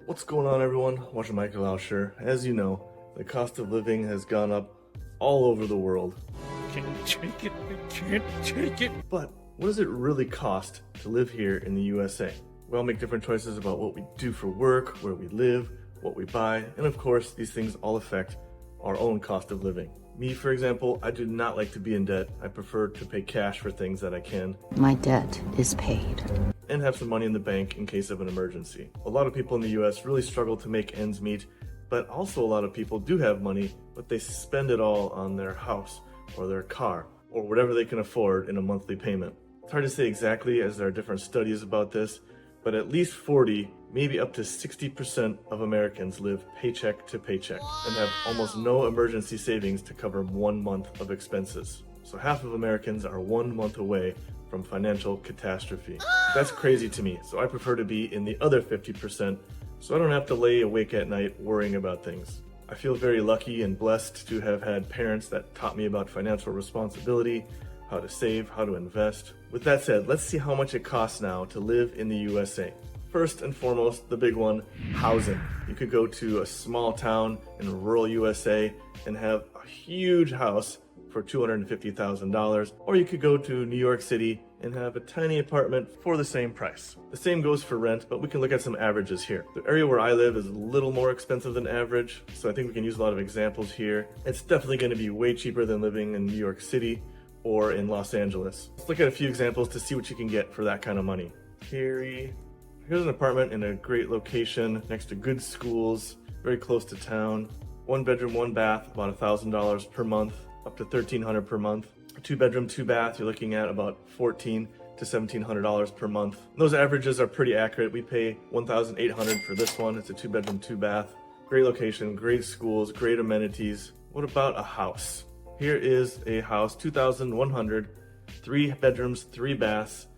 What's going on, everyone? Watching麦克老师. As you know, the cost of living has gone up all over the world. Can't take it. I can't take it. But what does it really cost to live here in the USA? We all make different choices about what we do for work, where we live, what we buy, and of course, these things all affect our own cost of living. Me, for example, I do not like to be in debt. I prefer to pay cash for things that I can. My debt is paid. And have some money in the bank in case of an emergency. A lot of people in the US really struggle to make ends meet, but also a lot of people do have money, but they spend it all on their house or their car or whatever they can afford in a monthly payment. It's hard to say exactly as there are different studies about this, but at least 40, maybe up to 60% of Americans live paycheck to paycheck and have almost no emergency savings to cover 1 month of expenses. So half of Americans are 1 month away from financial catastrophe. That's crazy to me, so I prefer to be in the other 50% so I don't have to lay awake at night worrying about things. I feel very lucky and blessed to have had parents that taught me about financial responsibility, how to save, how to invest. With that said, let's see how much it costs now to live in the USA. First and foremost, the big one, housing. You could go to a small town in rural USA and have a huge house for $250,000, or you could go to New York City and have a tiny apartment for the same price. The same goes for rent, but we can look at some averages here. The area where I live is a little more expensive than average, so I think we can use a lot of examples here. It's definitely going to be way cheaper than living in New York City or in Los Angeles. Let's look at a few examples to see what you can get for that kind of money. Here's an apartment in a great location next to good schools, very close to town. 1 bedroom, 1 bath, about $1,000 per month, up to $1,300 per month. A 2 bedroom, 2 bath, you're looking at about $1,400 to $1,700 per month. Those averages are pretty accurate. We pay $1,800 for this one. It's a 2 bedroom, 2 bath. Great location, great schools, great amenities. What about a house? Here is a house, $2,100, 3 bedrooms, 3 baths,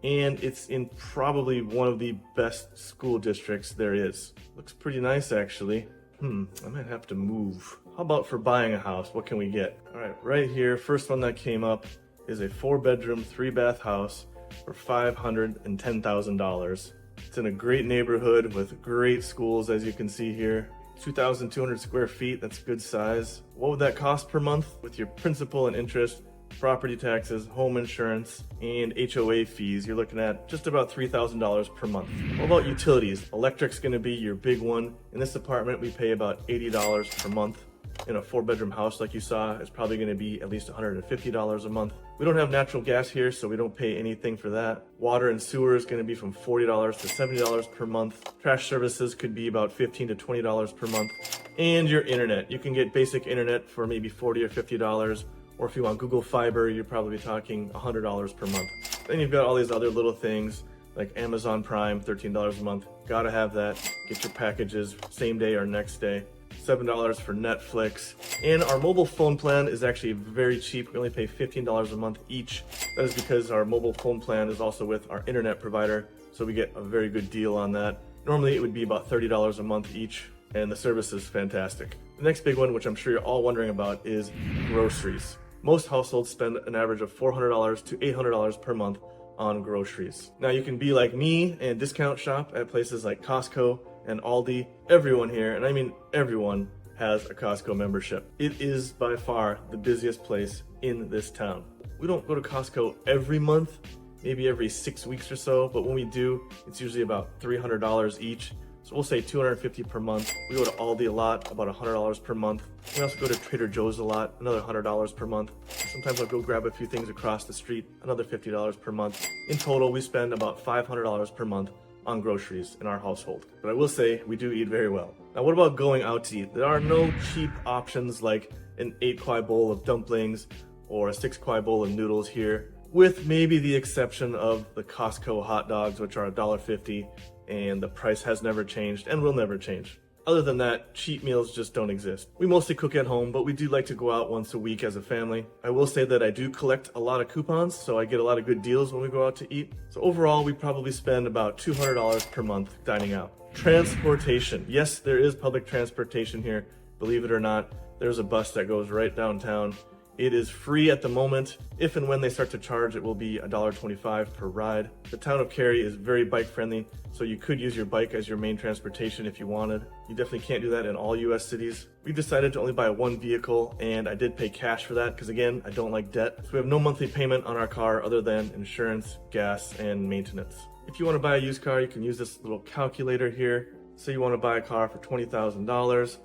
and it's in probably one of the best school districts there is. Looks pretty nice, actually. I might have to move. How about for buying a house? What can we get? All right, right here, first one that came up is a 4 bedroom, 3 bath house for $510,000. It's in a great neighborhood with great schools, as you can see here. 2,200 square feet, that's good size. What would that cost per month? With your principal and interest, property taxes, home insurance, and HOA fees, you're looking at just about $3,000 per month. What about utilities? Electric's gonna be your big one. In this apartment, we pay about $80 per month. In a 4 bedroom house like you saw, it's probably gonna be at least $150 a month. We don't have natural gas here, so we don't pay anything for that. Water and sewer is gonna be from $40 to $70 per month. Trash services could be about $15 to $20 per month. And your internet. You can get basic internet for maybe $40 or $50. Or if you want Google Fiber, you're probably talking $100 per month. Then you've got all these other little things like Amazon Prime, $13 a month. Gotta have that. Get your packages same day or next day. $7 for Netflix. And our mobile phone plan is actually very cheap. We only pay $15 a month each. That is because our mobile phone plan is also with our internet provider, so we get a very good deal on that. Normally it would be about $30 a month each, and the service is fantastic. The next big one, which I'm sure you're all wondering about, is groceries. Most households spend an average of $400 to $800 per month on groceries. Now you can be like me and discount shop at places like Costco and Aldi. Everyone here, and I mean everyone, has a Costco membership. It is by far the busiest place in this town. We don't go to Costco every month, maybe every 6 weeks or so, but when we do, it's usually about $300 each. So we'll say $250 per month. We go to Aldi a lot, about $100 per month. We also go to Trader Joe's a lot, another $100 per month. Sometimes I'll go grab a few things across the street, another $50 per month. In total, we spend about $500 per month on groceries in our household. But I will say, we do eat very well. Now, what about going out to eat? There are no cheap options like an 8-kwai bowl of dumplings or a 6-kwai bowl of noodles here, with maybe the exception of the Costco hot dogs, which are $1.50, and the price has never changed and will never change. Other than that, cheap meals just don't exist. We mostly cook at home, but we do like to go out once a week as a family. I will say that I do collect a lot of coupons, so I get a lot of good deals when we go out to eat. So overall, we probably spend about $200 per month dining out. Transportation. Yes, there is public transportation here. Believe it or not, there's a bus that goes right downtown. It is free at the moment. If and when they start to charge, it will be $1.25 per ride. The town of Cary is very bike friendly, so you could use your bike as your main transportation if you wanted. You definitely can't do that in all US cities. We decided to only buy one vehicle, and I did pay cash for that because again, I don't like debt. So we have no monthly payment on our car other than insurance, gas, and maintenance. If you want to buy a used car, you can use this little calculator here. Say you want to buy a car for $20,000.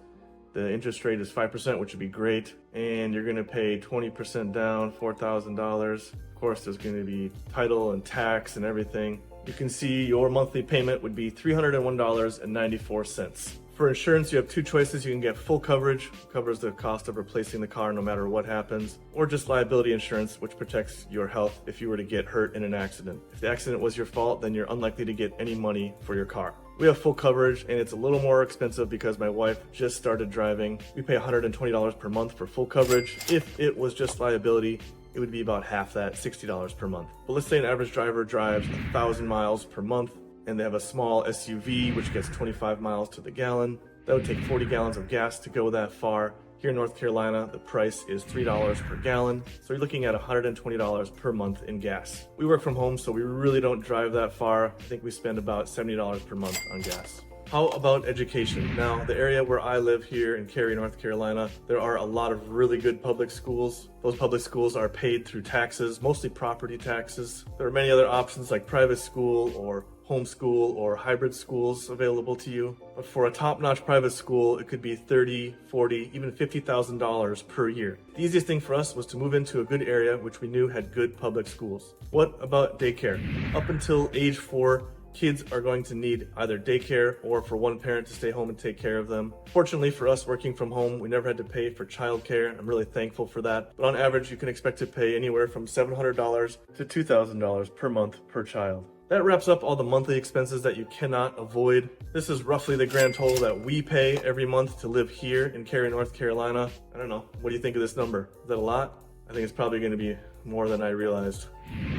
The interest rate is 5%, which would be great. And you're going to pay 20% down, $4,000. Of course, there's going to be title and tax and everything. You can see your monthly payment would be $301.94. For insurance, you have two choices. You can get full coverage, covers the cost of replacing the car no matter what happens, or just liability insurance, which protects your health if you were to get hurt in an accident. If the accident was your fault, then you're unlikely to get any money for your car. We have full coverage, and it's a little more expensive because my wife just started driving. We pay $120 per month for full coverage. If it was just liability, it would be about half that, $60 per month. But let's say an average driver drives 1,000 miles per month, and they have a small SUV which gets 25 miles to the gallon. That would take 40 gallons of gas to go that far. Here in North Carolina, the price is $3 per gallon, so you're looking at $120 per month in gas. We work from home, so we really don't drive that far. I think we spend about $70 per month on gas. How about education? Now, the area where I live here in Cary, North Carolina, there are a lot of really good public schools. Those public schools are paid through taxes, mostly property taxes. There are many other options like private school or homeschool or hybrid schools available to you. But for a top-notch private school, it could be $30, $40, even $50,000 per year. The easiest thing for us was to move into a good area which we knew had good public schools. What about daycare? Up until age 4, kids are going to need either daycare or for one parent to stay home and take care of them. Fortunately for us working from home, we never had to pay for childcare. I'm really thankful for that. But on average, you can expect to pay anywhere from $700 to $2,000 per month per child. That wraps up all the monthly expenses that you cannot avoid. This is roughly the grand total that we pay every month to live here in Cary, North Carolina. I don't know, what do you think of this number? Is that a lot? I think it's probably going to be more than I realized.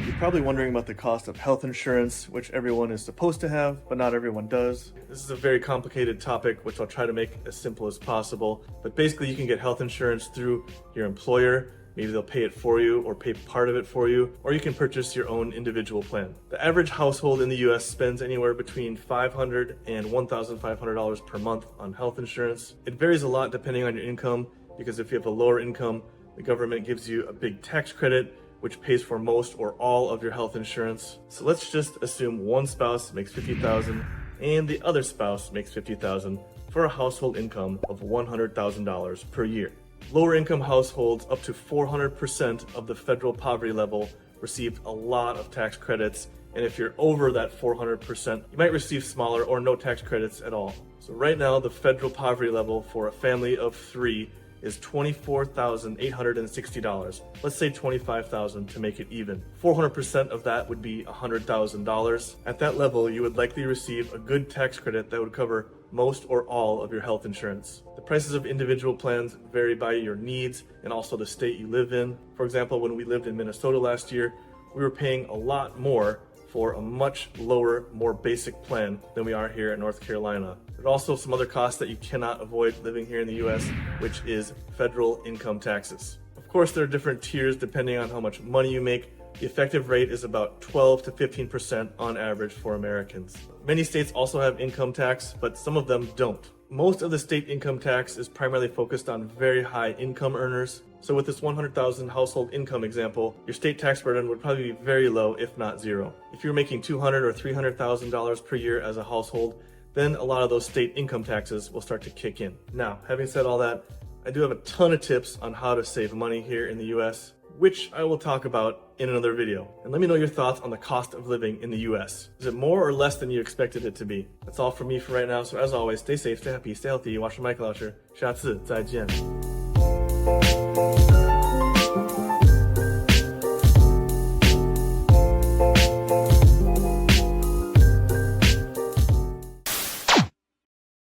You're probably wondering about the cost of health insurance, which everyone is supposed to have, but not everyone does. This is a very complicated topic, which I'll try to make as simple as possible. But basically, you can get health insurance through your employer. Maybe they'll pay it for you or pay part of it for you, or you can purchase your own individual plan. The average household in the US spends anywhere between $500 and $1,500 per month on health insurance. It varies a lot depending on your income, because if you have a lower income, the government gives you a big tax credit, which pays for most or all of your health insurance. So let's just assume one spouse makes $50,000 and the other spouse makes $50,000 for a household income of $100,000 per year. Lower income households up to 400% of the federal poverty level received a lot of tax credits, and if you're over that 400%, you might receive smaller or no tax credits at all. So right now, the federal poverty level for a family of 3 is $24,860. Let's say $25,000 to make it even. 400% of that would be $100,000. At that level, you would likely receive a good tax credit that would cover most or all of your health insurance. The prices of individual plans vary by your needs and also the state you live in. For example, when we lived in Minnesota last year, we were paying a lot more for a much lower, more basic plan than we are here in North Carolina. There's also some other costs that you cannot avoid living here in the US, which is federal income taxes. Of course, there are different tiers depending on how much money you make. The effective rate is about 12 to 15% on average for Americans. Many states also have income tax, but some of them don't. Most of the state income tax is primarily focused on very high income earners. So with this 100,000 household income example, your state tax burden would probably be very low, if not zero. If you're making $200,000 or $300,000 per year as a household, then a lot of those state income taxes will start to kick in. Now, having said all that, I do have a ton of tips on how to save money here in the US, which I will talk about in another video. And let me know your thoughts on the cost of living in the US. Is it more or less than you expected it to be? That's all from me for right now. So as always, stay safe, stay happy, stay healthy. 我是麦克老师，下次再见。